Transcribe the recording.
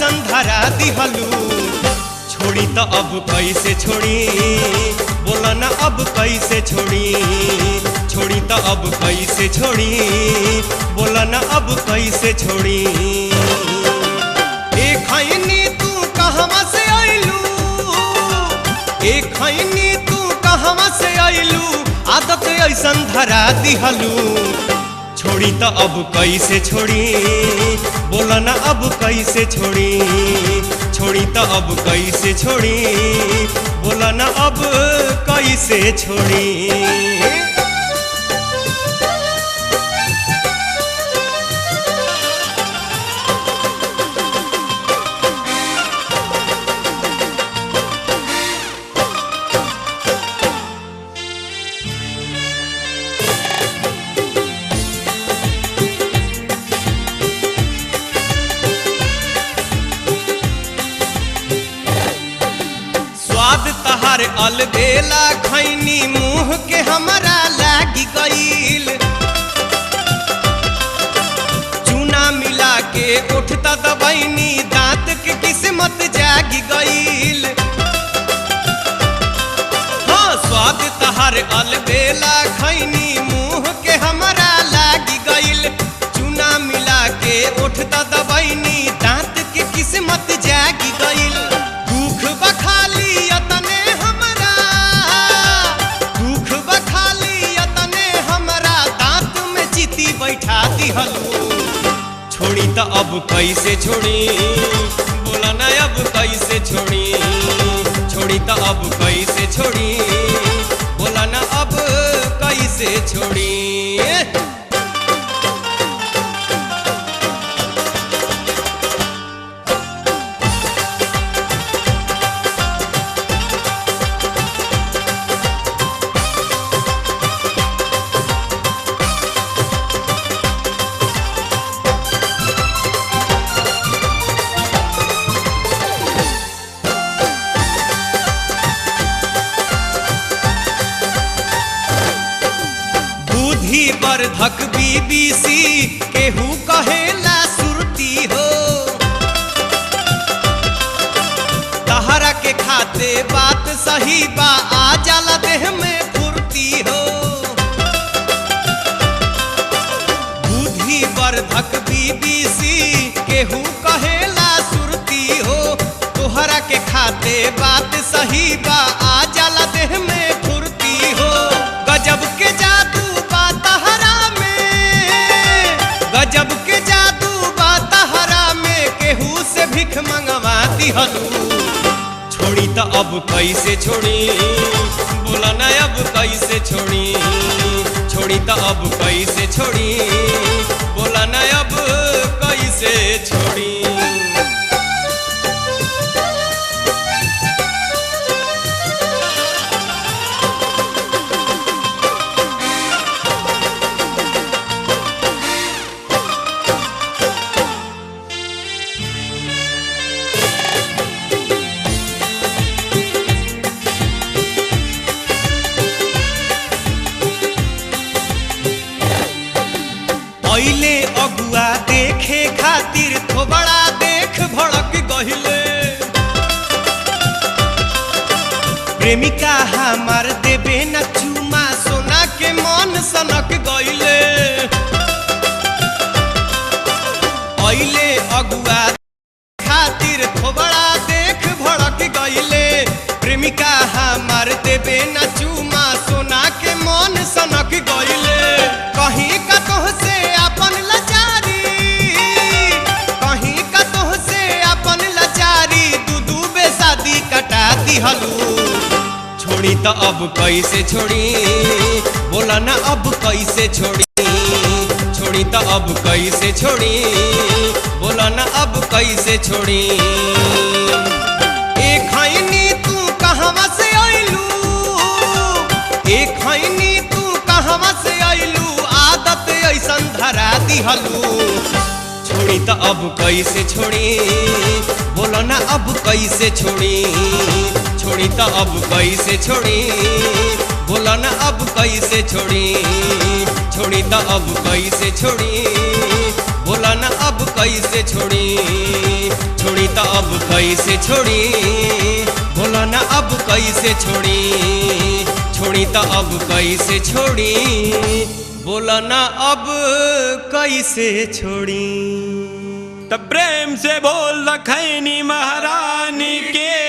ऐसन धरा दिहलू, छोड़ी तो अब कैसे छोड़ी, बोला ना अब कैसे छोड़ी, छोड़ी तो अब कैसे छोड़ी, बोला ना अब कैसे छोड़ी। एक खैनी तू कहवा से आइलू, एक खैनी तू कहवा से आइलू, आदत ऐसन धरा दिहलू, छोड़ी तो अब कैसे छोड़ी, बोला ना अब कैसे छोड़ी, छोड़ी तो अब कैसे छोड़ी, बोला ना अब कैसे छोड़ी। तहार अलबेला खैनी मुँह के हमरा लागी गईल, चूना मिला के उठता दबैनी दांत के किस्मत जागी गईल। हाँ स्वाद तहार अलबेला खैनी मुँह के हमरा लागी गईल, चूना मिला के उठता दबैनी दांत के किस्मत जागी गईल। दुख बखाली यतने हमरा, दुख बखाली यतने हमरा, दांत में चिती बैठा दिहलू, छोड़ी तो अब कैसे छोड़ी, बोला ना अब कैसे छोड़ी, छोड़ी तो अब कैसे छोड़ी, बोला ना अब कैसे छोड़ी। वर्धक BBC केहू कहेला सुरती हो, तहरा के खाते बात सही बा, आ जाला देह में फुर्ती हो। बुद्धि वर्धक BBC केहू कहेला सुरती हो, तोहरा के खाते बात सही बा, आ जाला देह में फुर्ती हो। गजब के जादू गजब के जादू बा तहरा में, केहू से भिख मंगवा दिहलू, छोड़ी तो अब कैसे छोड़ी, बोला ना अब कैसे छोड़ी, छोड़ी तो अब कैसे छोड़ी, बोला ना अब कैसे छोड़ी। पहले अगुआ देखे खातिर थोबड़ा देख भड़क गहिले, प्रेमिका हमार देबे न चुमा, सोना के मन सनक गईले। पहले अगुआ खातिर थोबड़ा देख भड़क गईले, प्रेमिका हमार देबे न चुमा, सोना के मन सनक गईले। कहीं का तोह से अपन लाचारी, कहीं का तोह से अपन लाचारी, दू बेसादी कटा दिहलू, छोड़ी तो अब कैसे छोड़ी, बोला ना अब कैसे छोड़ी, छोड़ी तो अब कैसे छोड़ी, बोला ना अब कैसे छोड़ी। एक खैनी तू कहवा से आइलू, एक खैनी तू कहवा से आइलू, आदत ऐसन धरा दिहलू, छोड़ी तो अब कैसे छोड़ी, बोला ना अब कैसे छोड़ी, छोड़ी तो अब कैसे छोड़ी, बोला ना अब कैसे छोड़ी, छोड़ी तो अब कैसे छोड़ी, बोला ना अब कैसे छोड़ी, छोड़ी तो अब कैसे छोड़ी, बोला ना अब कैसे छोड़ी, छोड़ी तो अब कैसे छोड़ी, बोला ना अब कैसे छोड़ी। तब प्रेम से बोल खैनी महारानी के